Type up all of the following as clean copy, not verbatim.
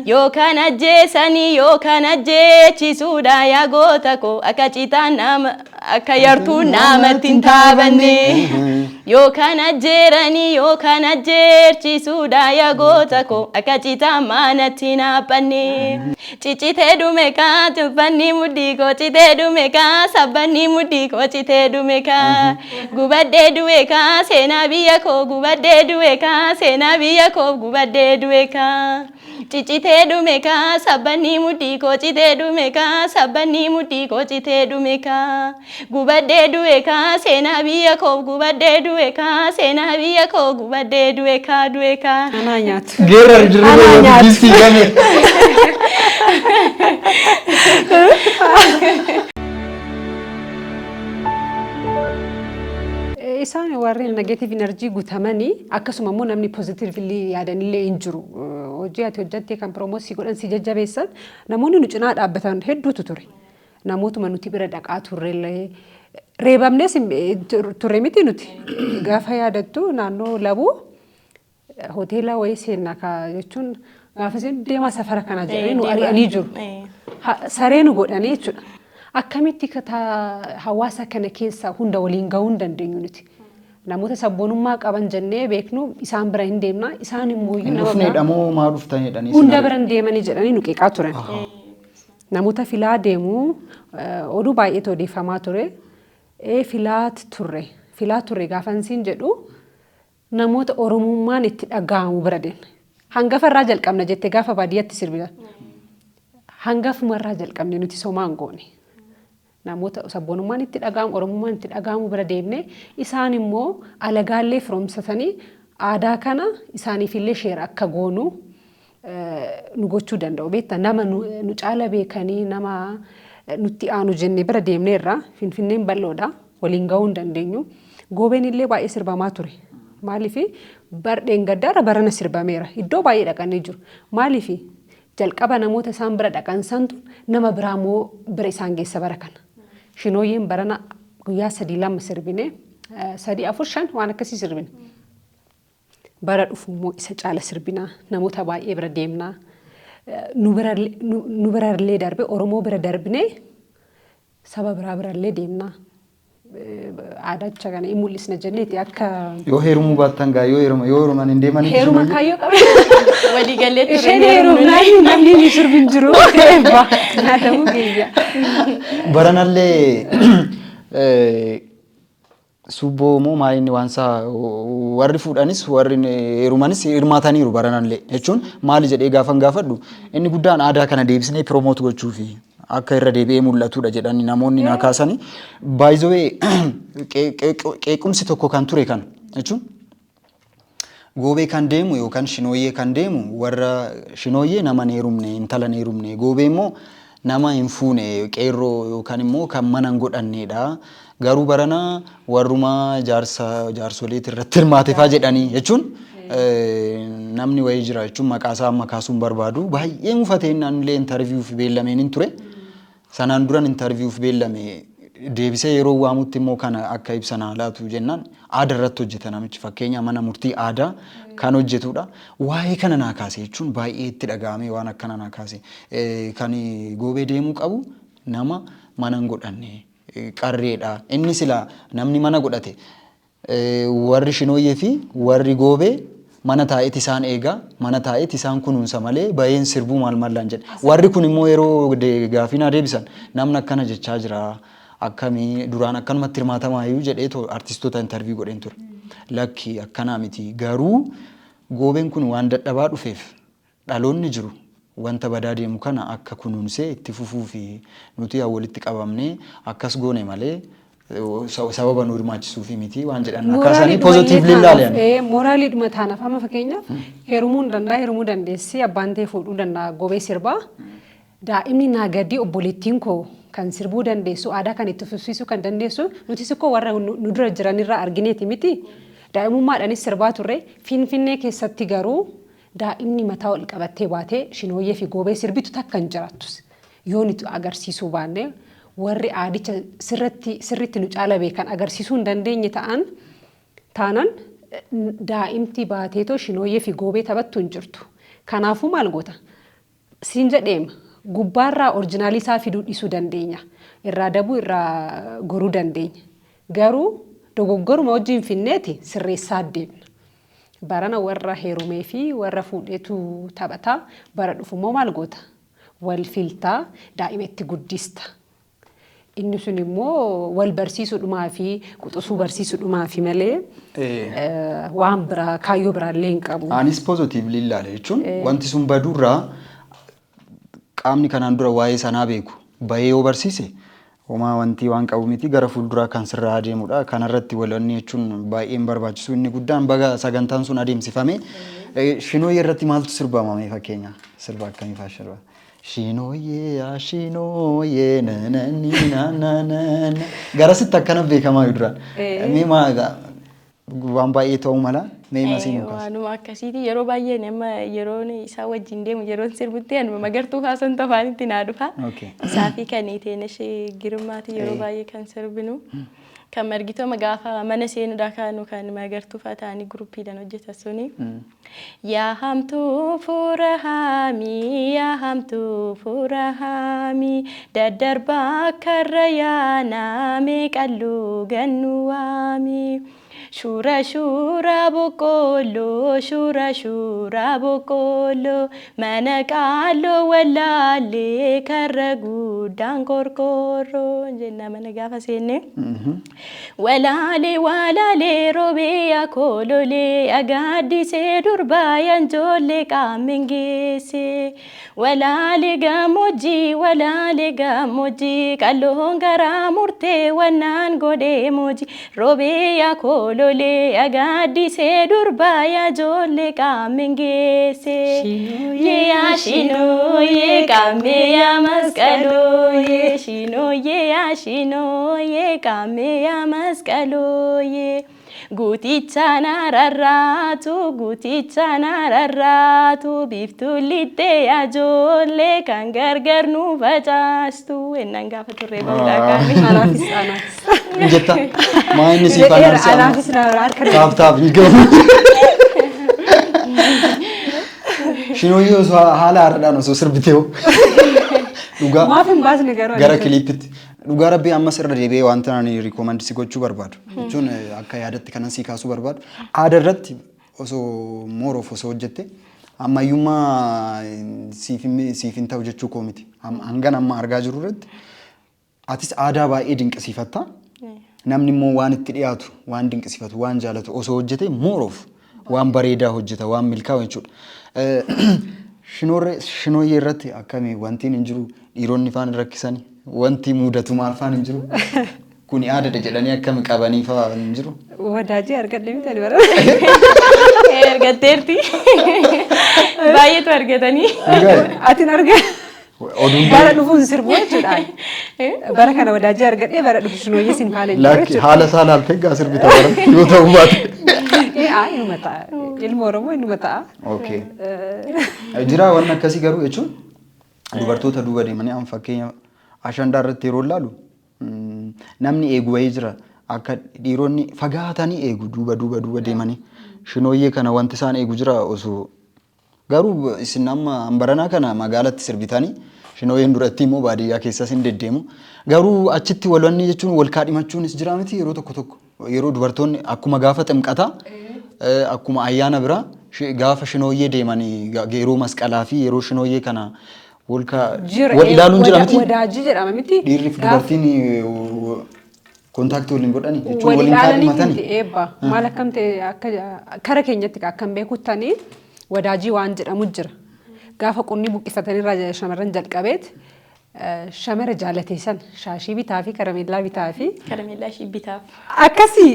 Yookaan ajjeesanii yookaan ajjeechisuudha yaa goota koo akka citaan nama akka yartuu namatti hin taabanne. Yookaan ajjeeranii yookaan ajjeechisuudha yaa goota koo akka citaan manatti hin haaphanne. Ciccitee dhume kaa tuffanni mudhii koo citee dhume kaa sabbanni mudhii koo citee dhume kaa gubadhee du'e kaa seenaa biyya koo gubadhee du'e kaa seenaa biyya koo gubadhee du'e kaa. Ciccitee dhume kaa sabbanni mudhii koo citee dhume kaa sabbanni mudhii koo citee dhume kaa gubadhee du'e kaa seenaa biyya koo gubadhee du'e kaa seenaa biyya koo gubadhee du'e kaa du'e kaa. Anaa nyaatu. Geerar jiruu bisti game. Isaan warreen negative energy guutamanii akkasuma immoo namni positively yaadanillee hin jiru. Hojii ati hojjattee kan promoosii godhan si jajjabeessan namoonni nu cinaa dhaabbatan hedduutu ture. Namootuma nuti bira dhaqaa turrellee reebamnees turre miti nuti. Gaafa yaadattu naannoo Labuu hoteela wayii seenaa jechuun gaafa isin deemaa safara kana jedhanii nu ari'anii jiru. Saree nu godhanii jechuudha. Akkamitti hawaasa kana keessa hunda waliin gahuu hin dandeenyu nuti. Namoota sabboonummaa qaban jennee beeknu isaan bira hin deemna. Isaan immoo nama bira maal dhuftanidhanii hunda bira hin deemanii jedhanii nu qeeqaa turan. Namoota filaa deemuu oduu baay'eetu odeeffamaa ture. Filaa turre gaafa isin jedhu namoota oromummaan itti dhaga'amu bira deemna. Hangafarraa jalqabna jettee gaafa baadiyyaatti sirbita. Hangafumarraa jalqabne nuti somaan goone. Namoota sabboonummaan itti dhaga'amu oromummaan itti dhaga'amu bira deemne isaan immoo alagaallee firoomsatanii aadaa kana isaaniifillee sheera akka goonu nu gochuu danda'u. Beektaa nama nu caala beekanii nama nutti aanu jennee bira deemneerra Finfinneen bal'oodha waliin gahuu hin dandeenyu. Goobeen illee baay'ee sirbamaa ture. Maaliif bardeen gaddaara barana sirbameera. Iddoo baay'ee dhaqanii jiru. Maaliif jalqaba namoota isaan bira dhaqan santu nama biraa immoo bira isaan geessa bara kana. Shinooyyeen barana guyyaa 3-2 sirbine 3-4-5 waan akkasii sirbine. Bara dhufu immoo isa caala sirbinaa namoota baay'ee bira deemnaa. Nu birallee darbe Oromoo bira darbine saba biraa birallee deemnaa. Aadacha kana hin mul'isna jenneeti akka yoo heerumuu baattan gaa yoo heeruman hin deemanii heeruma kaayyoo qabe walii galee ture isheen heerumnaan namni ni sirbin jiru nyaatamu geeyya baranallee subboo moo maayinni waansaa warri fuudhanis warri heerumanis hirmaataniiru baranallee jechuun maali jedhee gaafan gaafadhu inni guddaan aadaa kana deebisnee promote gochuufi akka irra deebi'ee mul'atudha jedhanii namoonni na kaasanii baay'ee qeequmsi tokko kan ture kan jechuun goobee kan deemu yookaan shinooyyee kan deemu warra shinooyyee nama heerumne intala heerumne goobee immoo nama hin fuune qeerroo yookaan immoo kan mana hin godhannedha garuu barana warruma jaarsoleet irratti hirmaateefaa jedhanii jechuun namni wayii jira jechuun maqaa isaa amma kaasuun barbaadu baay'ee mufatee naannolee interviewuf beellameen hin ture. Sanaan duran interviewuf beellame deebisee yeroo waamutti immoo kana akka ibsan haalaatu jennaan aadaa irratti hojjeta namichi fakkeenya mana murtii aadaa kan hojjetudha. Waa'ee kana naa kaase jechuun baay'ee itti dhaga'ame waan akkana naa kaase kan goobee deemuu qabu nama mana hin godhanne qarreedha. Inni sila namni mana godhate warri shinooyyee fi warri goobee mana taa'eet isaan eegaa mana taa'eet isaan kunuunsa malee baay'een sirbuu maal mallaan jedhe warri kun immoo yeroo gaafina deebisan namni akkana jechaa jira akkamii duraan akkanumatti hirmaatamaa iyyuu jedhee artistoota interview godheen ture lakki akkanaa miti garuu goobeen kun waan dadhabaa dhufeef dhaloonni jiru wanta badaa deemu kana akka kunuunsee itti fufuu fi nuti walitti qabamnee akkas goone malee sababa nu hirmaachisuu fi miti waan jedhan akkasanii positively ilaalan. Moraalii dhuma taanaaf amma fakkeenyaaf heerumuu dandeessi abbaan ta'e fuudhuu danda'a goobee sirbaa daa'imni naagadii obboleettiin koo kan sirbuu dandeessu aadaa kan itti fufsiisuu kan dandeessu nutis akkoo warra nu dura jiranirraa argineeti miti daa'imummaadhaanis sirbaa turre Finfinnee keessatti garuu daa'imni mataa ol qabattee baatee shinooyyee fi goobee sirbitu takka hin jiraattus yoo nuti agarsiisuu baanne warri aadicha sirritti nu caala beekan agarsiisuu hin dandeenye taanan daa'imti baateetoo shinooyyee fi goobee taphattu hin jirtu. Kanaafuu maal goota? siin jedheema gubbaarraa orjinaalii isaa fiduu dhiisuu dandeenya. Irraa dabuu irraa goruu dandeenya. Garuu dogoggoruma wajjin finneeti sirreessaa deemna. Barana warra heerumee fi warra fuudheetu taphataa bara dhufummoo maal goota? Wal filtaa daa'ima itti guddista. Inni sun immoo wal barsiisuudhumaa fi quxisuu barsiisuudhumaa fi malee waan biraa kaayyoo biraallee hin qabu. Anis positively ilaale jechuun wanti sun badurraa qaamni kanaan dura waa'ee sanaa beeku bahee yoo barsiise homaa wanti waan qabu miti gara fuulduraa kan sirraa adeemudha. Kanarratti wal'aanni jechuun baay'een barbaachisu inni guddaan baga sagantaan sun adeemsifame shinooyyee irratti maaltu sirbamame fakkeenya sirba akkamii fa'aa sirba? Shinooyyee nananina garasitti akkana beekamaa duraan. Mee waan baay'ee ta'uu mala mee masiin mukaas. Waanuma akkasiiti yeroo baay'ee nama yeroon isaa wajjin deemu yeroon sirbutti anuma magartuu haasan tafaanitti naa dhufa. Isaa fi kan iteenashee girmaati yeroo baay'ee kan sirbinu. Kan margitooma gaafa mana seenuudhaa kaanu kan magartuu fa'aa ta'anii guruppiidhaan hojjetan suni. Yaa hamtuu fuura haamii daddarbaa karra yaanaa meeqalluu gannu waamii. Shura boqqolloo mana qaaloo wallaalee karra guddaan qorqorroo jenna mana gaafa seenne. Walaalee roobee akoololee agaaddisee durbaayaan ijoollee qaameen geesse. Walaalee gammoojjii qalloon garaa murtee wannaan godhee moojii roobee akoololee agaaddisee durbaayaa ijoollee qaameen geesse. Shinooyyee qaamee yaa masqalooyee shinooyyee qaamee yaa masqalooyee. Guutichaan ararraatu biftuun lixxee ijoollee kan gargar nu facaastu. Ennaan gaafa turree ba'uudhaa qaamee. Anaafis. Jetta maa inni siifaan arsi Anaafis taaf ni gahu. Shinooyyee osoo haala haaraadhaan osoo sirbitee dhugaa maaf hin baasne garuu gara kiliipitti. Dhugaa rabbii ammas irra deebi'ee wanta ani rikoomandi si gochuu barbaadu. Jechuun akka yaadatti kanan si kaasuu barbaadu. Aadaa irratti osoo mooroof osoo hojjette ammayyummaa siif hin ta'u jechuu koo miti. Hangan amma argaa jiru irratti atis aadaa baay'ee dinqisiifatta. Namni immoo waan itti dhiyaatu, waan dinqisiifatu, waan jaalatu osoo hojjete mooroof waan bareedaa hojjeta, waan milkaa'u jechuudha. Shinooyyee irratti akkamii wantiin hin jiru dhiironni faan rakkisanii. Wanti mudatu maal faan hin jiru? Kuni aadaadha jedhanii akkami qabanii fa'aa hin jiru? Wadaajii argadhe miti ani bara. Argatteerti. Baay'eetu argatanii. Atiin argaa. Bara dhufuun sirbu jechuudha. Bara kana wadaajii argadhee bara dhufu shinooyyee sin faana hin jiru jechuudha. Haala isaa laaltee gaa sirbita bara yoo ta'u baate. Inuma ta'a. Ilma Oromoo inuma ta'a. Jira waan akkasii garuu jechuun dubartoota duuba deemanii amma fakkeenya ashandaa irratti yeroo ilaalu namni eegu wayii jira akka dhiironni fagaatanii eegu duuba deemanii shinooyyee kana wanti isaan eegu jira osoo garuu isin amma ambaranaa kana magaalatti sirbitanii shinooyyeen duratti immoo baadiyyaa keessas hin deddeemu garuu achitti walwanni jechuun wal kaadhimachuunis jira miti yeroo tokko yeroo dubartoonni akkuma gaafa ximqataa akkuma ayyaana biraa gaafa shinooyyee deemanii yeroo masqalaa fi yeroo shinooyyee kana wal ilaaluun jira miti. Wadaajii jedhama miti. Dhiirri fi dubartiin kontaaktii waliin godhani jechuun waliin kaadhimatanii. Eebba maal akkam ta'e akka kara keenyatti akkam beekuttanii wadaajii waan jedhamu jira. Gaafa qunni buqqifatanii shamarran jalqabeet shamara jaalateessan shaashii bitaa fi karameellaa bitaa fi. Karameellaa ishii bitaaf. Akkasii.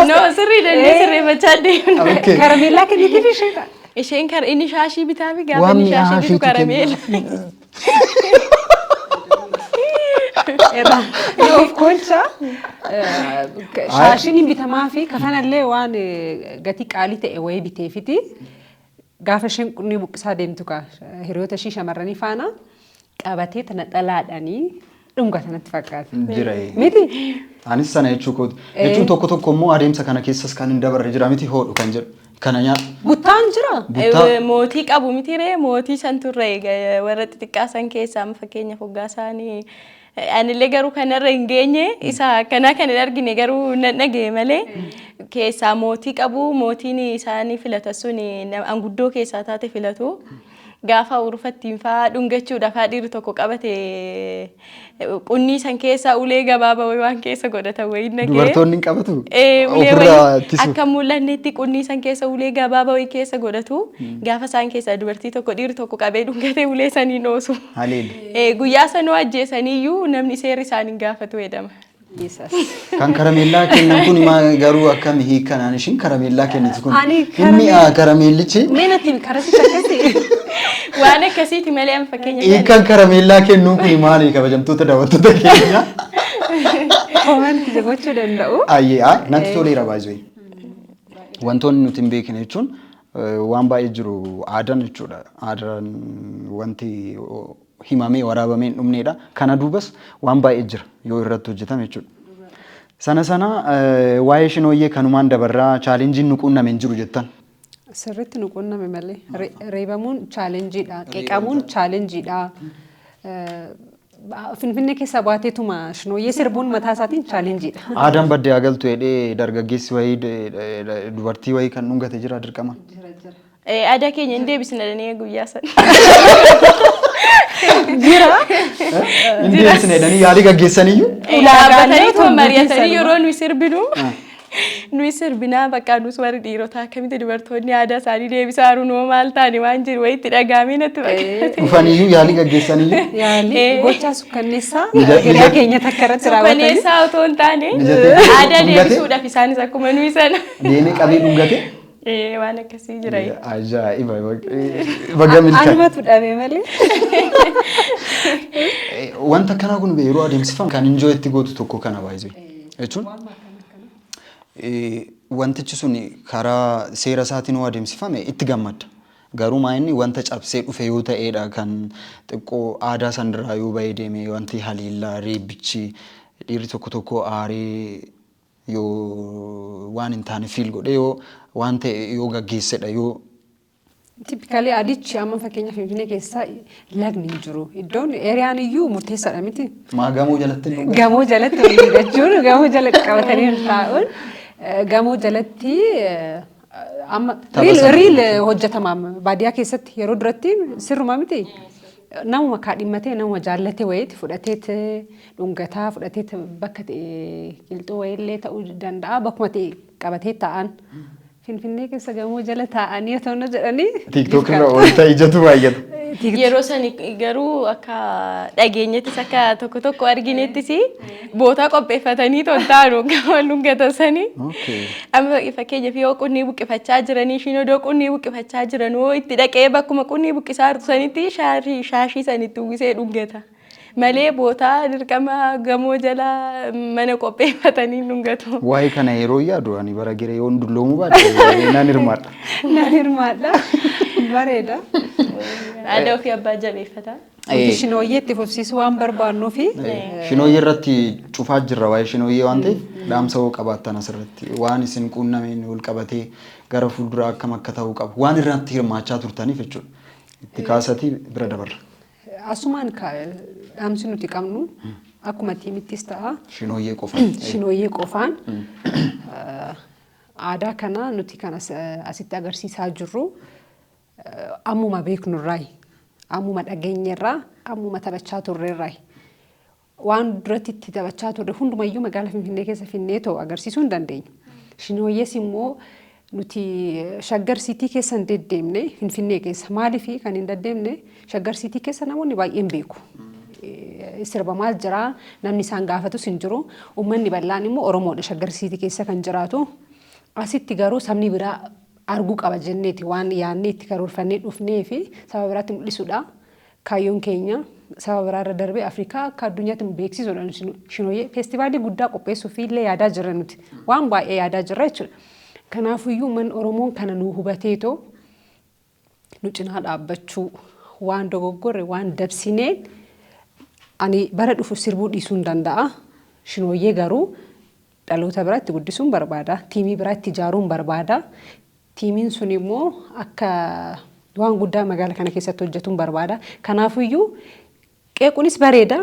No sirrii sirreeffachaa deemnu. Karameellaa kennitiif isheedha. Isheen inni shaashii bitaa fi gaafa inni shaashii bitu karameella. Of kolcha shaashiin bitamaa fi kafanallee waan gatii qaalii ta'e wayii biteefiti gaafa isheen qunni buqqisaa deemtu hiriyoota ishii shamarranii faana qabatee tana dhalaadhanii dhunga sanatti fakkaata. Jira. Miti. Anis sana jechuu kooti. Jechuun tokko immoo adeemsa kana keessas kan hin dabarre jira miti hoodhu kan jedhu. Kana nyaa Buttaan jira. Mootii qabu miti ree mootii san turre warra xixiqqaasan keessaa fakkeenya foggaa isaanii anillee garuu kanarra hin geenye isa kana kan argine garuu nagee malee keessaa mootii qabu mootiin isaanii filata sun anguddoo keessaa taate filatu gaafa urufattiin faa dhungachuudhaaf dhiirri tokko qabate qunnii san keessa ulee gabaabaa waan keessa godhatan wayii nagee dubartoonni qabatu akka mul'annetti qunnii san keessa ulee gabaabaa wayii keessa godhatu gaafa isaan keessa dubartii tokko dhiirri tokko qabee dhungatee ulee sanii noosu guyyaa sanuu ajjeesaniiyyuu namni seerri isaanii gaafatu jedhama. Kan karameellaa kennan kun garuu akkam hiikanaan ishiin karameellaa kennitu kun inni karameellichi Meenatiin karasitti akkasii. waan akkasiiti malee amma fakkeenya hiikan karameellaa kennuun kun maali kabajamtoota daawwattoota keenya Komantii gochuu danda'u. ayyee natti toleera baay'ee wantoonni nuti hin beekne jechuun waan baay'ee jiru aadaan jechuudha aadaan wanti himamee waraabamee hin dhumneedha kana duubas waan baay'ee jira yoo irratti hojjetame jechuudha sana waa'ee shinooyyee kanumaan dabarraa chaalenjiin nu quunname hin jiru jettan Sirriitti nu quunname malee reebamuun chaalenjiidha qeeqamuun chaalenjiidha Finfinnee keessa baateetuma shinooyyee sirbuun mataa isaatiin chaalenjiidha. Aadaan baddee agaltu jedhee dargaggeessi wayii dubartii wayii kan dhungate jira dirqama. Aadaa keenya hin deebisne dhanii guyyaa sana. Jira. Hin deebisne dhanii yaalii gaggeessaniyyuu. Dhaabbatanii too mari'atanii yeroo nuyi sirbinu. Nuyi sirbinaa bakka nus warri dhiirotaa akkamitti dubartoonni aadaa isaanii deebisaa jiru noo maal taane waan jiru wayitti dhagaamee natti fakkaate. Dhufaniyyuu yaalii gaggeessaniyyuu. Yaalii gochaa sukkanneessaa guyyaa keenya takka irratti raawwatanii. Sukkanneessaa otoo hin taane aadaa deebisuudhaaf isaanis akkuma nuyi sana. Deemee qabee dhungate. Waan akkasii jira. Ajaa'iba baga milkaa'e. Anumatu dhabee malee. Wanta akkanaa kun yeroo adeemsifamu kan injoo itti gootu tokko kana baay'ee jechuun wantichi sun karaa seera isaatiin yoo adeemsifame itti gammadda. Garuu maayinni wanta cabsee dhufe yoo ta'edha kan xiqqoo aadaa sanirraa yoo bahee deeme wanti haliillaa reebbichi dhiirri tokko aaree yoo waan hin taane fiil godhe yoo waan ta'e yoo gaggeessedha yoo Tipikaalii adichi amma fakkeenya Finfinnee keessa lagni hin jiru. Iddoon eeriyaan iyyuu murteessaadha miti. maa gamoo jalatti Gamoo jalatti jechuun gamoo jala qabatanii taa'uun gamoo jalatti amma riil hojjetamaam baadiyyaa keessatti yeroo duratti sirruma miti. Namuma kaadhimmatee namuma jaallatee wayiitti fudhateet dhungataa fudhateet bakka qilxuu wayiillee ta'uu danda'a bakkuma ta'e qabatee taa'an. Finfinnee keessa gamoo jala taa'anii otoo jedhanii. TikTok irra oolta ijatu baay'ata. Yeroo sani garuu akka dhageenyattis akka tokko arginettis bootaa qopheeffatanii toltaanu gama dhungatan sanii. Amma fakkeenyaaf yoo qunnii buqqifachaa jiranii ishiin odoo qunnii buqqifachaa jiran oo itti dhaqee bakkuma qunnii buqqisaa jirtu sanitti shaashii sanitti uwwisee dhungata. Malee bootaa dirqama gamoo jala mana qopheeffatanii dhungatu. Waa'ee kana yeroo yaadu ani bara giree yoon dulloomuu baadhe naan hirmaadha. Naan hirmaadha. Bareeda. Aadaa ofii abbaa jabeeffata. Shinooyyee itti fufsiisuu waan barbaannuu fi. Shinooyyee irratti cufaa jirra waa'ee shinooyyee waan ta'eef dhaamsa hoo qabaattan asirratti waan isin quunnameen ol qabatee gara fuulduraa akkam akka ta'uu qabu waan irratti hirmaachaa turtaniif jechuudha. Itti kaasatii bira dabarra. Asumaan dhaamsi nuti qabnu akkuma tiimittis ta'a. Shinooyyee qofaan. Shinooyyee qofaan aadaa kana nuti kan asitti agarsiisaa jirru ammuma beeknurraayi. Ammuma dhageenyerraa ammuma taphachaa turreerraayi. Waan duratti itti taphachaa turre hundumayyuu magaalaa Finfinnee keessa finnee ta'u agarsiisuu hin dandeenyu. Shinooyyees immoo nuti Shaggar Siitii keessa hin deddeemne Finfinnee keessa maaliif kan hin deddeemne Shaggar Siitii keessa namoonni baay'een beeku. Sirbamaa jira namni isaan gaafatus hin jiru uummanni bal'aan immoo Oromoodha Shaggar Siitii keessa kan jiraatu asitti garuu sabni biraa arguu qaba jenneeti waan yaadnee itti karoorfannee dhufnee fi saba biraatti mul'isuudha. Kaayyoon keenya saba biraarra darbee Afrikaa akka addunyaatti beeksisuudha. Shinooyyee feestivaalii guddaa qopheessuuf illee yaadaa jirra nuti waan baay'ee yaadaa jirra jechuudha. Kanaafiyyuu man Oromoon kana nu hubateetoo nu cinaa dhaabbachuu waan dogoggorre waan dabsineen ani bara dhufu sirbuu dhiisuu hin danda'a. Shinooyyee garuu dhaloota biraatti guddisuun barbaada. Tiimii biraatti ijaaruun barbaada. tiimiin sun immoo akka waan guddaa magaalaa kana keessatti hojjetuun barbaada. Kanaafiyyuu qeequunis bareeda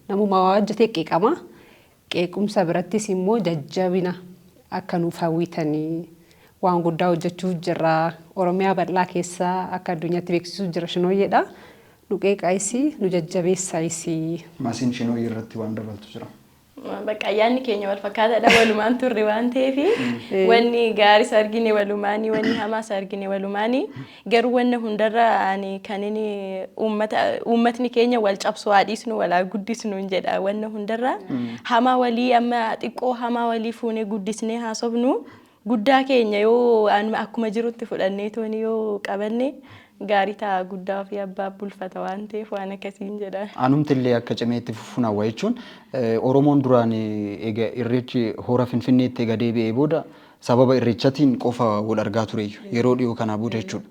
namuma waa hojjetee qeeqama. Qeequmsa birattis immoo jajjabina akka nuuf hawwitanii waan guddaa hojjechuuf jirra. Oromiyaa bal'aa keessaa akka addunyaatti beeksisuuf jira Shinooyyeedha. Nu qeeqaayisi nu jajjabeessaayisi. Maasiin Shinooyyee irratti waan dabaltu jira. Bakka ayyaanni keenya wal fakkaataadha walumaan turre waan ta'eef wanni gaarii argine walumaanii wanni hamaa argine walumaanii garuu wanna hundarra ani kan inni uummatni keenya wal cabsuu haadhiisnu walaa guddisnu jedha wanna hundarra hamaa walii amma xiqqoo hamaa walii fuunee guddisnee haasofnu guddaa keenya yoo akkuma jirutti fudhannee tooni yoo qabanne gaarii ta'a guddaa fi abbaa bulfata waan ta'eef waan akkasiin jedha. Anumti illee akka cimeetti funaawwa jechuun Oromoon duraan egaa irreechi hora Finfinneetti egaa deebi'ee booda sababa irreechatiin qofa wal argaa ture yeroo dhiyoo kana booda jechuudha.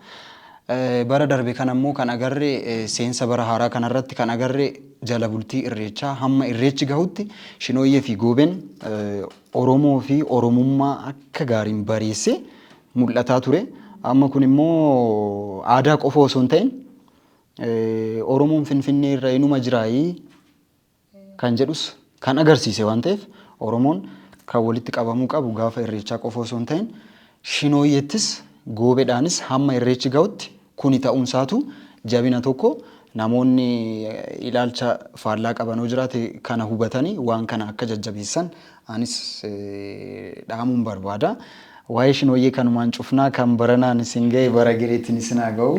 Bara darbe kana immoo kan agarre seensa bara haaraa kanarratti kan agarre jala bultii irreechaa hamma irreechi gahutti Shinooyyee fi Goobeen Oromoo fi Oromummaa akka gaariin bareessee mul'ataa ture. Amma kun immoo aadaa qofa osoo hin ta'in Oromoon Finfinnee irra inuma jiraayii kan jedhus kan agarsiise waan ta'eef Oromoon kan walitti qabamuu qabu gaafa irreechaa qofa osoo hin ta'in Shinooyyeettis Goobeedhaanis hamma irreechi gahutti kuni ta'uunsaatu jabina tokko namoonni ilaalcha faallaa qabanoo jiraate kana hubatanii waan kana akka jajjabeessan anis dhaamuun barbaada. Waa'ee Shinooyyee kanumaan cufnaa kan baranaan isin ga'e bara gireettiin isin haa ga'u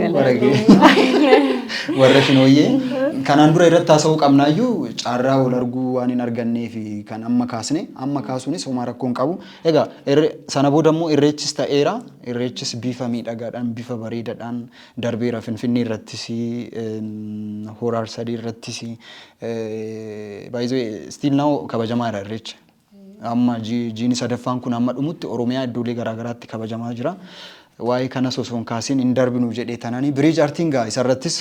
warra Shinooyyee kanaan dura irratti haasa'uu qabnaayyuu caarraa wal arguu waan hin argannee fi kan amma kaasne amma kaasuunis homaa rakkoo hin qabu. Egaa sana booda immoo irreechis ta'eera irreechis bifa miidhagaadhaan bifa bareedaadhaan darbeera Finfinnee irrattis hora Arsadee irrattis baay'ee stiil naa'u kabajamaadha irreecha. Amma jiini sadaffaan kun amma dhumutti Oromiyaa iddoolee garaagaraatti kabajamaa jira. Waa'ee kanas osoo hin kaasin hin darbinu jedhee tananii biriij aartiin gaa isarrattis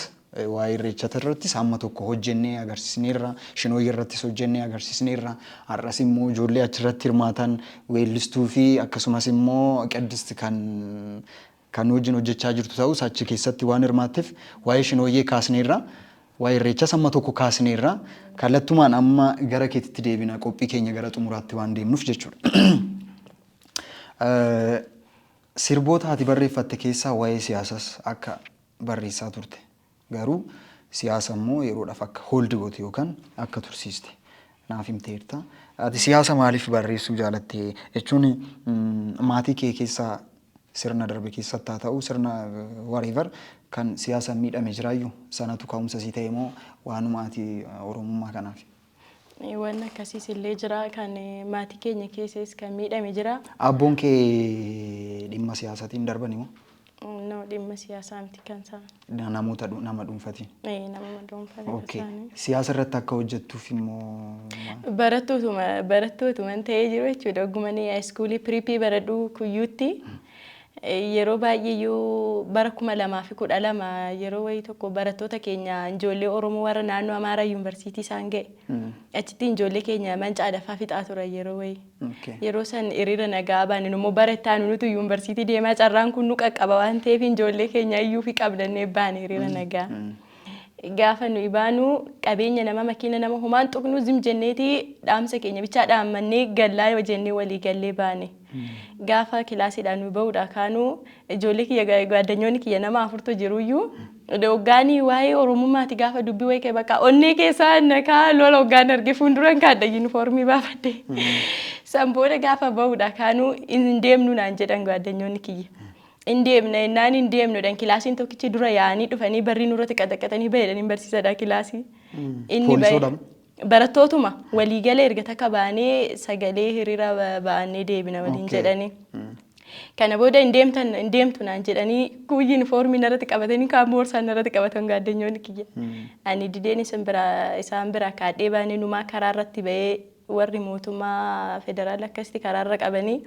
waa'ee irreechata irrattis amma tokko hojjennee agarsiisneerra Shinooyyee irrattis hojjennee agarsiisneerra har'as immoo ijoollee achirratti hirmaatan weellistuu fi akkasumas immoo Qiddist kan wajjin hojjechaa jirtu ta'us achi keessatti waan hirmaatteef waa'ee Shinooyyee kaasneerra. Waa'ee irreechas amma tokko kaasneerra kallattumaan amma gara keetitti deebina qophii keenya gara xumuraatti waan deemnuuf jechuudha. Sirboota ati barreeffatte keessaa waa'ee siyaasas akka barreessaa turte garuu siyaasa immoo yeroodhaaf akka hooldi goote yookaan akka tursiiste naaf himteerta. Ati siyaasa maaliif barreessuu jaalatte jechuun maatii kee keessaa sirna darbe keessatti haa ta'u sirna whatever kan siyaasa miidhame jiraayyuu sanatu ka'umsa sii ta'e moo waanuma ati Oromummaa kanaaf? Waan akkasiis illee jira kan maatii keenya keessas kan miidhame jira. Abboon kee dhimma siyaasatiin darbani moo? No dhimma siyaasaa miti kan isaa. Nama dhuunfatiin? Nama dhuunfatiin. Siyaasa irratti akka hojjettuuf immoo? Barattootuma ta'ee jiru jechuudha. Oggumanii haayiskuulii piriipii baradhuu kuyyuutti. Yeroo baay'ee bara 2012 yeroo wayii tokko barattoota keenya ijoollee Oromoo warra naannoo Amaaraa yuunivarsiitii isaan ga'e. Achitti ijoollee keenya mancaadhaafaa fixaa turan yeroo wayii. Yeroo san hiriira nagaa baane immoo barattaa nuti yuunivarsiitii deemaa carraan kun nu qaqqaba waan ta'eef ijoollee keenya iyyuu fi qabdannee baane hiriira nagaa. Gaafa nuyi baanu qabeenya nama makiina nama homaan tuqnu zim jenneeti dhaamsa keenya bichaa dhaammannee gallaa jennee walii gallee baane. Gaafa kilaasiidhaan nu ba'uudha kaanuu ijoollee kiyya gaaddanyoonni kiyya nama afurtu jiruyyuu hoggaanii waa'ee Oromummaati gaafa dubbii wayii bakka onnee keessaa nakaa lola hoggaan arge fuulduran kaadda yuunifoormii baafadde. San booda gaafa ba'uudha kaanuu hin deemnu naan jedhan gaaddanyoonni kiyya. Indeemna innaan indeemnudhaan kilaasiin tokkichi dura yaa'anii dhufanii barrii nurratti qaxaqatanii baheedhaan barsiisadha kilaasii. Inni barattootuma waliigalee erga takka baanee sagalee hiriira baanee deebina waliin jedhanii. Kana booda indeemtu naan jedhanii yuunifoormii narratti qabatanii kaan boorsaan narratti qabatan gaaddanyoonni kiyya. Ani dideen isaan bira kaadhee baanee numaa karaa irratti bahee warri mootummaa federaala akkasitti karaa irra qabanii.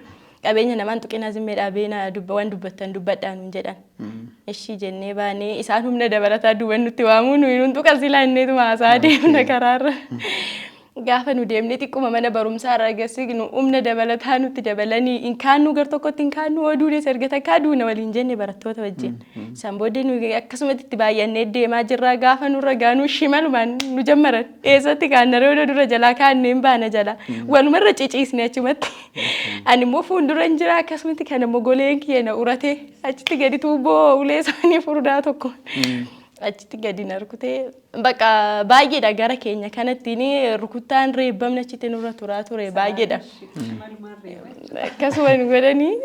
Qabeenya namaan tuqinaa zimmeedhaa beena waan dubbattan dubbadhaan jedhan. Ishii jennee baanee isaan humna dabalataa duuban nutti waamuu nuyi nuun tuqa silaa inneetuma haasaa deemna karaarra. Gaafa nu deemnee xiqquma mana barumsaa irraa agarsiisnu humna dabalataa nutti dabalanii in kaannu gar tokkotti in kaannu oduunis erga takkaa duuna waliin jenne barattoota wajjin. San booddee nu akkasumatti itti baay'annee deemaa jirra gaafa nurra gaanuu shimalumaan nu jammaran. Eessatti kaannaree odoo dura jalaa kaannee hin baana jala. Walumarra ciciisne achumatti. Ani immoo fuuldura hin jira akkasumatti kan immoo goleen kiyya na uratee achitti gadi tuubboo ulee isaanii furdaa tokko. Achitti gadi narkutee bakka baay'eedha gara keenya kanattiin rukuttaan reebbamni achitti nurra turaa ture baay'eedha. Akkasuma godhanii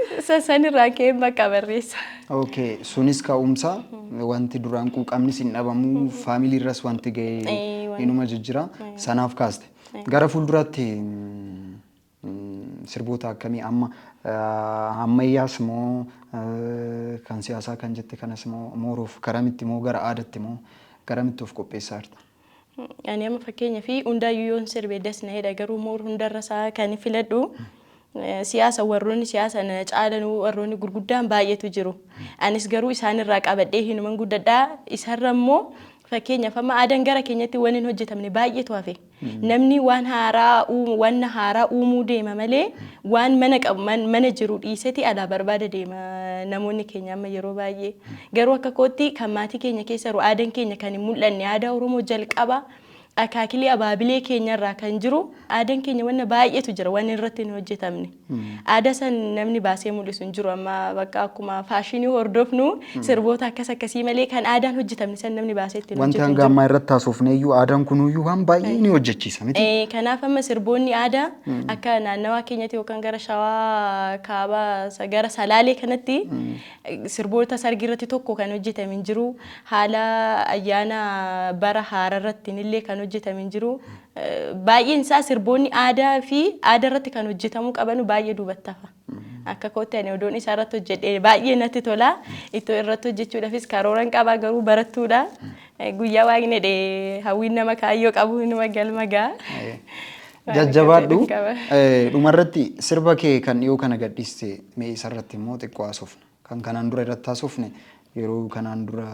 sanirraa ka'een bakka barreessa. Okay, sunis ka'umsa wanti duraan quuqamnis hin dhabamu faamiliirras wanti ga'ee inuma jijjira sanaaf kaaste. Gara fuulduraatti sirboota akkamii amma ammayyaas moo kan siyaasaa kan jette kanas moo mooruuf karamitti moo gara aadaatti moo garamitti of qopheessaa jirta? Ani amma fakkeenya fi hundaayyuu yoon sirbee dasna'edha garuu moor hundarrasaa kan filadhu siyaasa warroonni siyaasa na caalanuu warroonni gurguddaan baay'eetu jiru. Anis garuu isaanirraa qabadhee hinuman guddadhaa isarra immoo fakkeenyaaf amma aadaan gara keenyatti waan hin hojjetamne baay'eetu hafe. Namni waan haaraa uumuu deema malee waan mana jiru dhiiseti alaa barbaada deema namoonni keenya amma yeroo baay'ee. Garuu akka kootti kan maatii keenya keessa jiru aadaan keenya kan hin mul'anne aadaa Oromoo jalqaba akaakilee abaabilee keenyarraa kan jiru aadaan keenya wanna baay'eetu jira waan irratti hin hojjetamne. Aadaa san namni baasee mul'isu hin jiru amma bakka akkuma faashinii hordofnu sirboota akkasii malee kan aadaan hojjetamne san namni baasee ittiin hojjetu. Wanti hanga ammaa irratti haasofne iyyuu aadaan kunuyyuu waan baay'ee ni hojjechiisa miti. Kanaaf amma sirboonni aadaa akka naannawaa keenyatti yookaan gara Shawaa Kaabaa gara Salaalee kanatti sirboota sargirratti tokko kan hojjetame hin jiru haala ayyaana bara haararratti illee kan hojjetame hin jiru. Baay'een isaa sirboonni aadaa fi aadaa irratti kan hojjetamuu qaban baay'ee duubattafa. Akka kootti ani odoon isaa irratti hojjedhee baay'ee natti tola. Ittoo irratti hojjechuudhaafis karooran qaba garuu barattuudha. Guyyaa waaqni dhee hawwiin nama kaayyoo qabu inuma galma gaa. Jajjabaadhu. Dhumarratti sirba kee kan dhiyoo kana gadhiiste mee isarratti immoo xiqqoo haasofna. Kan kanaan dura irratti haasofne yeroo kanaan dura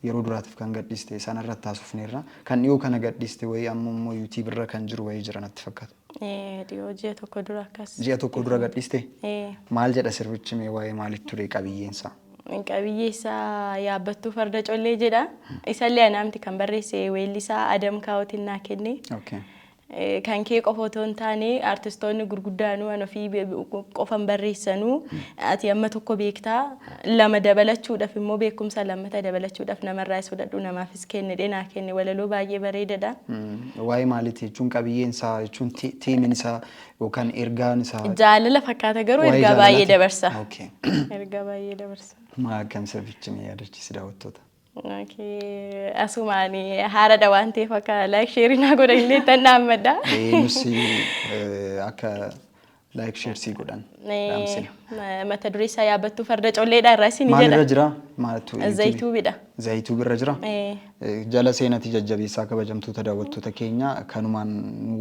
yeroo duraatiif kan gadhiiste sanarratti haasofneerra kan dhiyoo kana gadhiiste wayii ammoo YouTube irra kan jiru wayii jira natti fakkaata. Dhiyoo ji'a tokko dura akkas. Ji'a tokko dura gadhiiste? Maal jedha sirbichi mee waa'ee maalitti ture qabiyyeensaa? Qabiyyeessaa yaabbattuu farda collee jedha. Isallee anaamti kan barreesse weellisaa Adam Kaawwatiin naa kenne. Kan kee qofa otoo hin taane artistoonni gurguddaanuu an ofii qofan barreessanuu ati amma tokko beektaa lama dabalachuudhaaf immoo beekumsa lammata dabalachuudhaaf namarraa fudhadhu namaafis kennedhe naa kenne walaloo baay'ee bareedadha. Waa'ee maaliiti jechuun qabiyyeen isaa jechuun tiimiin isaa yookaan ergaan isaa jaalala fakkaata garuu ergaa baay'ee dabarsa. Ergaa baay'ee dabarsa. Maa akkam sirbichi mee yaadachiisi daawwattoota? Asumaani haaraadha waan ta'eef akka like share naa godhan illee tan dhaammadha. Nusi akka like share sii godhan dhaamsina. Mata duree isaa yaabbattuu farda colleedha irraa isin jedha. Maalirra jira? Maaltu? Zayituubidha. Zayituubirra jira? Jala seenati jajjabeessaa kabajamtoota daawwattoota keenya kanumaan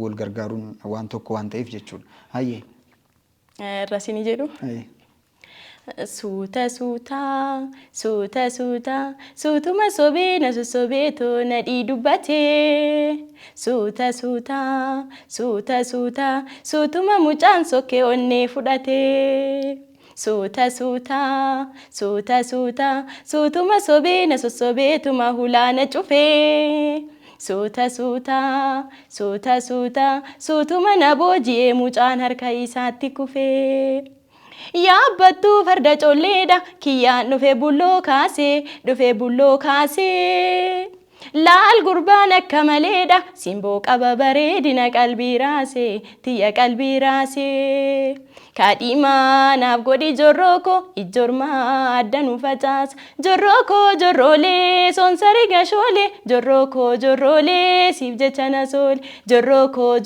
wal gargaaruun waan tokko waan ta'eef jechuudha. Hayyee. Irraa isin jedhu. Suuta suutuma sobee na sosobeetoo na dhiidubbatee. Suuta suutuma mucaan sokkee onnee fudhatee. Suuta suutuma sobee na sosobeetuma hulaana cufee. Suuta suutuma na booji'ee mucaan harka isaatti kufee. Yaabbattuu farda colleedha kiyyaan dhufee bulloo kaasee. Laal gurbaan akka maleedha simboo qaba bareedina qalbii raasee tiyya qalbii raasee. Kaadhimaa naaf godhi jorrooko ijormaa adda nu facaasa. Jorrooko jorroolee soonsari gashoolee. Jorrooko siif jecha na soole. Jorrooko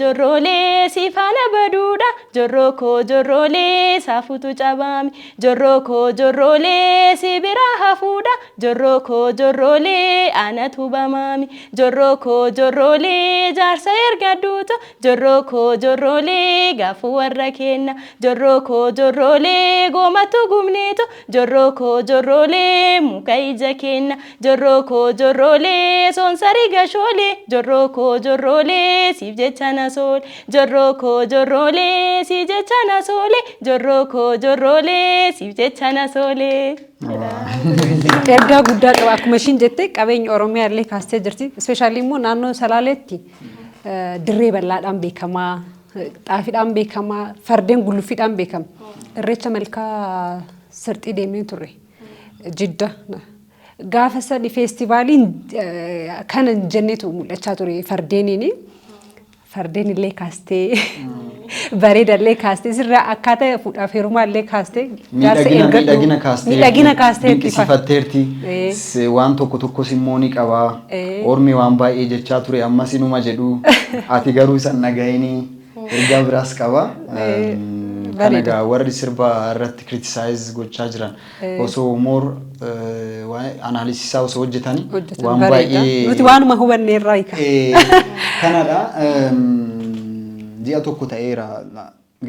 siif faana baduudha. Jorrooko saafutu cabaame. Jorrooko si bira hafuudha. Jorrooko anatu bamaami. Jorrooko jaarsa erga duuto. Jorrooko gaafuu warra kenna. jorroolee goomatu gumneeto jorroolee muka ija kenna jorroolee soonsari gashoolee jorroolee siif jecha na soole jorroolee siif jecha na soole jorroolee siif jecha na soole. Ergaa guddaa qaba akkuma ishiin jette qabeenya Oromiyaa illee kaastee jirti. Ispeeshaalii immoo naannoo Salaaleetti dirree bal'aadhaan beekamaa, xaafiidhaan beekamaa, fardeen gulluffiidhaan beekama. Irreecha malkaa sirxii deemnee turre Jidda. Gaafa sadi feestivaaliin kana jenneetu mul'achaa ture fardeeniini. Fardeen illee kaastee bareeda illee kaastee sirraa akkaataa fuudhaaf heerumaa illee kaastee miidhagina kaastee dinqisiifatteerti waan tokko immoo ni qabaa ormi waan baay'ee jechaa ture ammas inuma jedhu ati garuu isan nagahanii ergaa biraas qabaa. Kanagaa warri sirba irratti criticize gochaa jiran osoo more analysisaa osoo hojjetanii waan baay'ee nuti waanuma hubanne irraa hiika. Kanadha ji'a tokko ta'eera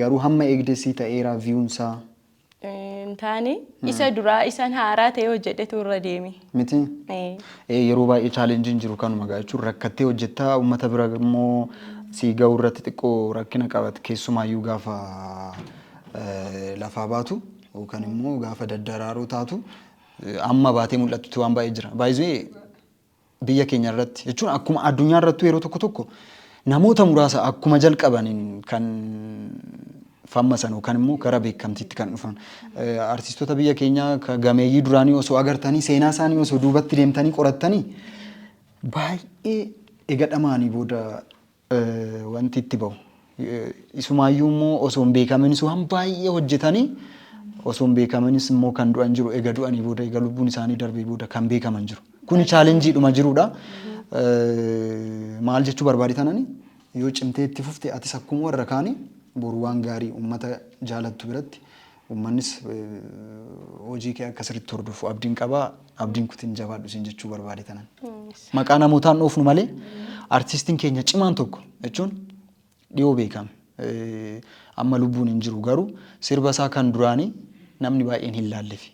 garuu hamma eegdesii ta'eera viewunsaa. Taani isa duraa isan haaraa ta'e hojjedhetu irra deemi. Miti? Yeroo baay'ee chaalenjiin jiru kanuma gaa jechuun rakkattee hojjettaa uummata bira immoo si ga'u irratti xiqqoo rakkina qabate keessumaayyuu gaafa lafaa baatu yookaan immoo gaafa daddaraaroo taatu amma baatee mul'attu waan baay'ee jira. Baay'ee biyya keenya irratti jechuun akkuma addunyaa irratti yeroo tokko namoota muraasa akkuma jalqabaniin kan fammasan yookaan immoo gara beekamtiitti kan dhufan artistoota biyya keenyaa gameeyyii duraanii osoo agartanii seenaa isaanii osoo duubatti deemtanii qorattanii baay'ee eegadhamaanii booda wanti itti bahu. Isumaayyuu immoo osoo hin beekamanis waan baay'ee hojjetanii osoo hin beekamanis immoo kan du'an jiru eega du'anii booda eega lubbuun isaanii darbee booda kan beekaman jiru. Kuni chaalenjiidhuma jirudha. Maal jechuu barbaade tanani yoo cimtee itti fufte atis akkuma warra kaanii boru waan gaarii uummata jaalattu biratti uummannis hojii kee akka sirriitti hordofu abdiin qabaa abdiin kutiin jabaadhu siin jechuu barbaade tanan. Maqaa namootaan dhoofnu malee artistiin keenya cimaan tokko jechuun dhiyoo beekame amma lubbuun hin jiru garuu sirba isaa kan duraanii namni baay'een hin laallefi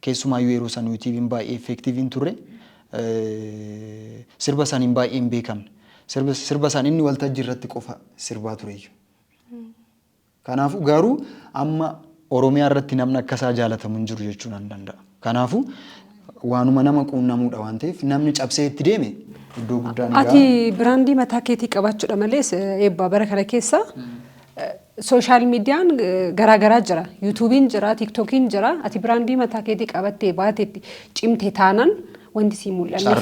keessumaayyuu yeroo san yuutiibiin baay'ee effektiiviin turre sirba saniin baay'een beekamne sirba san inni waltajjii irratti qofa sirbaa tureyyuu. Kanaafuu garuu amma Oromiyaa irratti namni akkasaa jaalatamu hin jiru jechuun an danda'a. Kanaafuu waanuma nama quunnamuudha waan ta'eef namni cabsee itti deeme iddoo guddaa ni ga'a. Ati biraandii mataa keetii qabaachuudha malees eebbaa bara kana keessa sooshaal miidiyaan garaagaraa jira. Yuutuubiin jira, tiiktookiin jira. Ati biraandii mataa keetii qabattee baateetti cimtee taanan wanti si mul'anne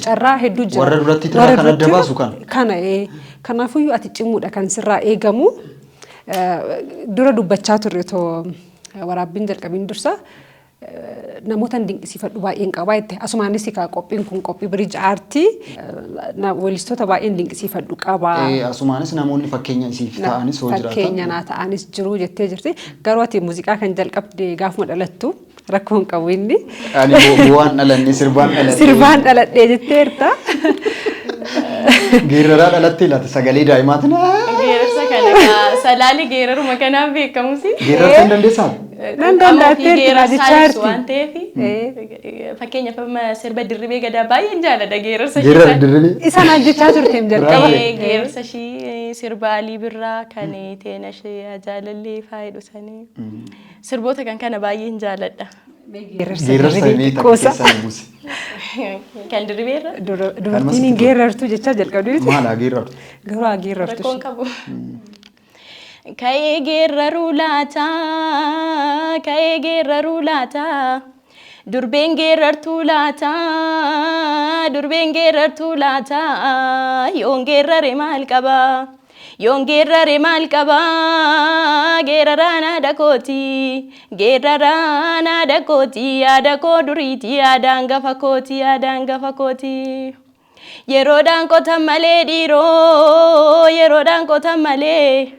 carraa hedduu jira. Warra duratti tira kan adda baasu kana. Kanaafuu ati cimuudha kan sirraa eegamu. Dura dubbachaa turre too waraabbiin jalqabiin dursa namoota dinqisiifadhu baay'een qabaa jette asumaanis kaa qophiin kun qophii biriij aartii weellistoota baay'een dinqisiifadhu qabaa. Asumaanis namoonni fakkeenya isiif ta'anis hoo jiraatan. Fakkeenya naa ta'anis jiru jettee jirti. Garuu ati muuziqaa kan jalqabde gaafuma dhalattu rakkoo hin qabu inni. Ani bu'aan dhalanne sirbaan dhaladhe. Sirbaan dhaladhe jetteerta. Geeraraa dhalattee laata sagalee daa'imaatiin. Geerarsa kana salaali geeraruma kanaaf beekamusi. Geerarsa hin dandeessaa? Nan dandaatteerti raadichaarti. Waan ta'eef fakkeenyaaf sirba dirribee gadaa baay'een jaalladha geerarsa ishii. Geerarsa dirribee. Isaan hojjechaa turteem jalqaba. Geerarsa ishii sirba Alii Birraa kan teena ishee jaalallee faayidhu sanii. Sirboota kana baay'een jaalladha. Geerarsa dirribee xiqqoosa. Kan dirribeerra? Dubartiin geerartu jechaa jalqabdu. Maala geerartu? Garuu geerartu. Rakkoon qabu. Ka'ee geeraruu laata, ka'ee geeraruu laata, durbeen geerartuu laata, durbeen geerartuu laata, yoon geerare maal qaba, yoon geerare maal qaba, geeraraan haadha kooti, geeraraan haadha kooti, haadha koo duriiti, haadhaan gafa kooti, haadhaan gafa kooti. Yeroodhaan qotan malee dhiiroo, yeroodhaan qotan malee.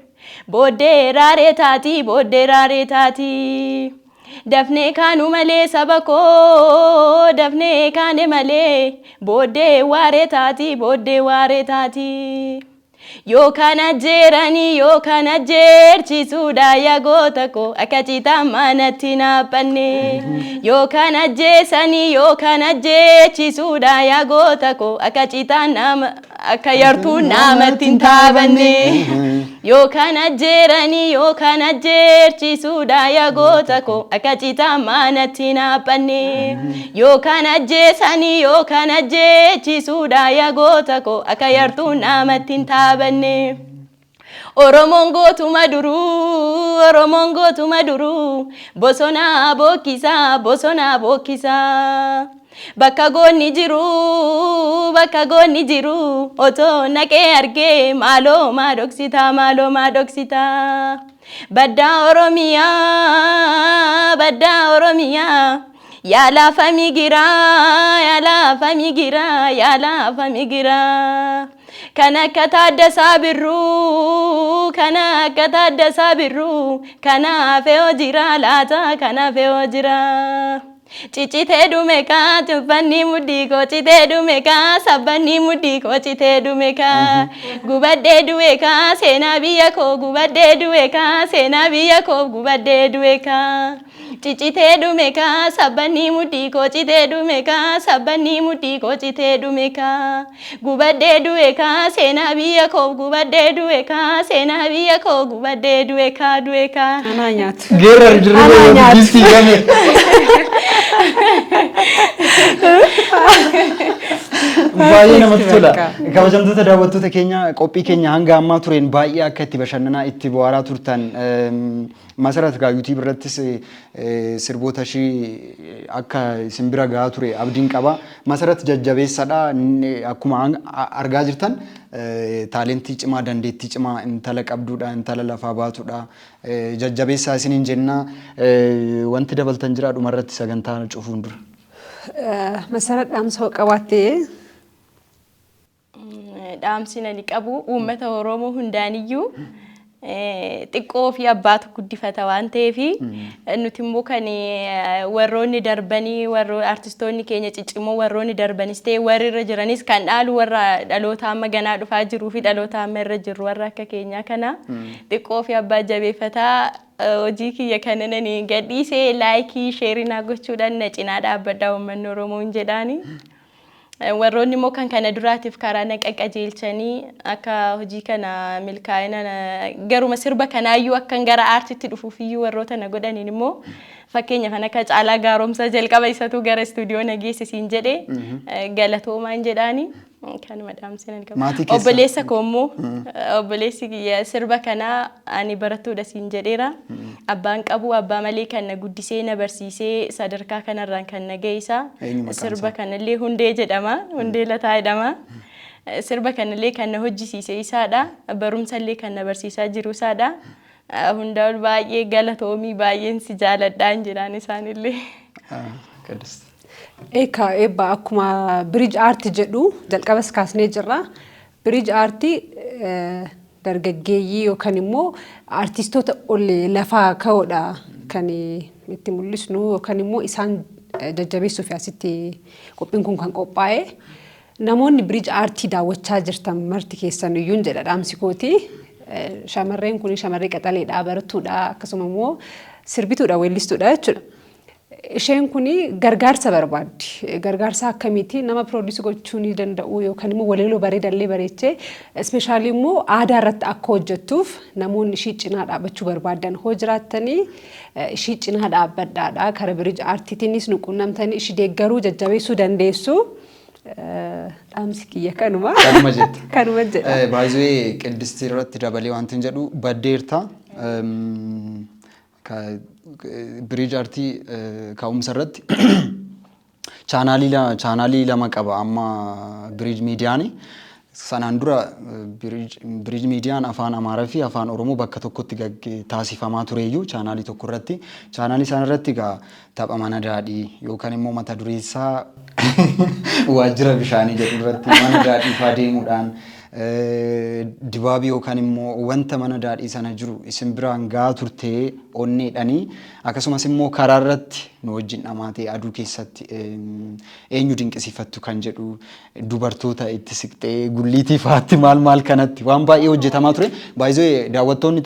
Booddee raaree taati, booddee raaree taati. Dafnee kaanu malee saba koo, dafnee kaane malee. Booddee waaree taati, booddee waaree taati. Yookaan ajjeeranii yookaan ajjeerchisuudha yaa goota koo akka citaa manatti naaphanne. Yookaan ajjeesanii yookaan ajjeechisuudha yaa goota koo akka citaa nama akka yartuu namatti hin taabanne. Yookaan ajjeeranii yookaan ajjeerchisuudha yaa goota koo akka citaa manatti naaphanne. Yookaan ajjeesanii yookaan ajjeechisuudha yaa goota koo akka yartuu namatti hin taabanne. Oromoon gootuma duruu bosona bokkisa. Bakka goonni jiru otoo naqee argee maaloo maa dhoksita. Baddaa Oromiyaa yaa lafa migiraa. Kan akka Taaddasaa Birruu kanaafee hojira laata kanaafee hojira. Ciccitee dhume kaa tuffanni mudhii koo citee dhume kaa sabbanni mudhii koo citee dhume kaa gubadhee du'e kaa seenaa biyya koo gubadhee du'e kaa seenaa biyya koo gubadhee du'e kaa. Ciccitee dhume kaa sabbanni mudhii koo citee dhume kaa sabbanni mudhii koo citee dhume kaa gubadhee du'e kaa seenaa biyya koo gubadhee du'e kaa seenaa biyya koo gubadhee du'e kaa du'e kaa. Anaa nyaatu. Geera dirree biiftii game. Baay'ee namatti tola. Kabajamtoota daawwattoota keenya qophii keenya hanga ammaa tureen baay'ee akka itti bashannanaa itti bohaaraa turtan Masarat gaa YouTube irrattis sirboota ishii akka isin bira gahaa ture abdiin qaba. Masarat jajjabeessadha akkuma argaa jirtan taalentii cimaa dandeettii cimaa intala qabduudha intala lafaa baatudha jajjabeessaa isiniin jenna wanti dabaltan jira dhuma irratti sagantaa cufuun dura. Masarat dhaamsa qabaattee dhaamsi ani qabu uummata Oromoo hundaaniyyuu xiqqoo fi abbaatu guddifata waan ta'eef nuti immoo kan warroonni darbanii warro artistoonni keenya ciccimoo warroonni darbanis ta'e warri irra jiranis kan dhaalu warra dhaloota amma ganaa dhufaa jiruu fi dhaloota amma irra jiru warra akka keenyaa kana xiqqoo fi abbaa jabeeffataa hojii kiyya kananani gadhiisee laayikii sheerinaa gochuudhaan na cinaa dhaabbadhaa uummanni Oromoo hin jedhaani. Warroonni immoo kan kana duraatiif karaa naqa qajeelchanii akka hojii kana milkaa'ina garuma sirba kanaayyuu akkan gara aartiitti dhufuufiyyuu warroota na godhaniin immoo fakkeenya kan akka Caalaa Gaaromsaa jalqaba isatu gara istuudiyoo na geessisiin jedhee galatoomaan jedhaani. Kanuma dhaamsinan qaba. Obboleessa koo immoo obboleessi sirba kanaa ani barattuudha siin jedheera. Abbaan qabu abbaa malee kan na guddisee na barsiisee sadarkaa kanarraan kan na geessa. Sirba kanallee Hundee jedhama. Hundee Lataa jedhama. Sirba kanallee kan na hojjisiise isaadha. Barumsallee kan na barsiisaa jiru isaadha. Hundaa ol baay'ee galatoomii baay'een si jaaladhaan jedhaan isaanillee. Eka eebba akkuma bridge art jedhu jalqabas kaasnee jirra. Bridge art dargaggeeyyii yookaan immoo artistoota ol lafaa ka'uudha kan itti mul'isnu yookaan immoo isaan jajjabeessuuf asitti qophiin kun kan qophaa'e. Namoonni bridge art daawwachaa jirtan marti keessan iyyuu jedha dhaamsi kooti. Shamarreen kun shamarree qaxaleedha barattuudha akkasuma immoo sirbituudha weellistuudha jechuudha. Isheen kuni gargaarsa barbaaddi. Gargaarsa akkamitti nama produce gochuu ni danda'u yookaan immoo waleeloo bareedallee bareechee especially immoo aadaa irratti akka hojjettuuf namoonni ishii cinaa dhaabbachuu barbaadan hoo jiraattanii ishii cinaa dhaabbadhaadha. Kara bridge artiitiinis nu quunnamtanii ishii deeggaruu jajjabeessuu dandeessu. Dhaamsi kiyya kanuma. Kanuma jetta. Kanuma jedha. Baay'ee qildistii irratti dabalee wanti hin jedhu baddeerta. Bridge artii ka'umsa irratti chaanaalii lama qaba amma bridge miidiyaani. Sanaan dura bridge miidiyaan afaan Amaaraa fi afaan Oromoo bakka tokkotti taasifamaa tureeyyuu chaanaalii tokko irratti. Chaanaalii sana irratti tapha mana daadhii yookaan immoo mata dureessaa waajjira bishaanii jedhu irratti mana daadhii faa deemuudhaan dibaabii yookaan immoo wanta mana daadhii sana jiru isin biraan gaa turtee onneedhanii akkasumas immoo karaa irratti nu wajjin dhamaatee aduu keessatti eenyu dinqisiifattu kan jedhu dubartoota itti siqxee gulliitii fa'aatti maal kanatti waan baay'ee hojjetamaa ture. Baay'ee daawwattoonni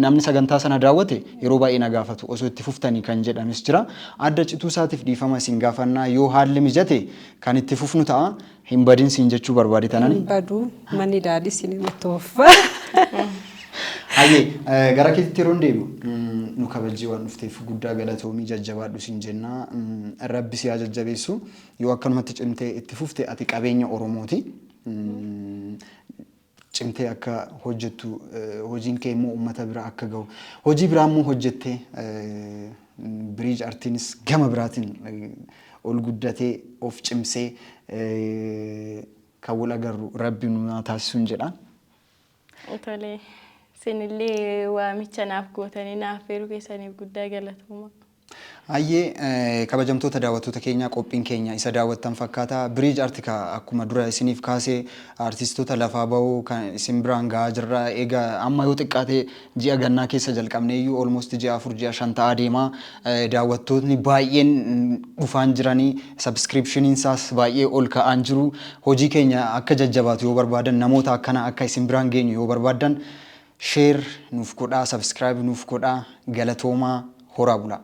namni sagantaa sana daawwate yeroo baay'ee na gaafatu osoo itti fuftanii kan jedhanis jira. Adda cituu isaatiif dhiifama isin gaafannaa yoo haalli mijate kan itti fufnu ta'a. Hin badin siin jechuu barbaade tanani. Badu manni daadhi siin natti hoffa. Hayyee gara keetti yeroo deebi'u nu kabajjii waan dhufteef guddaa galatoomii jajjabaadhu siin jenna. Rabbi si haa jajjabeessu. Yoo akkanumatti cimtee itti fufte ati qabeenya Oromooti. Cimtee akka hojjettu hojiin kee immoo uummata bira akka gahu. Hojii biraa immoo hojjettee biriij artiinis gama biraatiin ol guddatee of cimsee kan wal agarru Rabbi nu taasisuun jedha. Tolee. Sinillee waamicha naaf gootanii naaf feeruu keessaniif guddaa galatooma. Hayyee kabajamtoota daawwattoota keenyaa qophiin keenya isa daawwattan fakkaata. Biriij Artika akkuma dura isiniif kaasee artistoota lafaa bahuu kan isin biraan gahaa jirra. Egaa amma yoo xiqqaate ji'a gannaa keessa jalqabnee iyyuu almost ji'a 4 ji'a 5 ta'aa deema. Daawwattoonni baay'een dhufaan jiranii subscriptioniin isaas baay'ee ol ka'aan jiru. Hojii keenya akka jajjabaatu yoo barbaadan namoota akkana akka isin biraan geenyu yoo barbaadan share nuuf godhaa, subscribe nuuf godhaa, galatoomaa, horaa bulaa.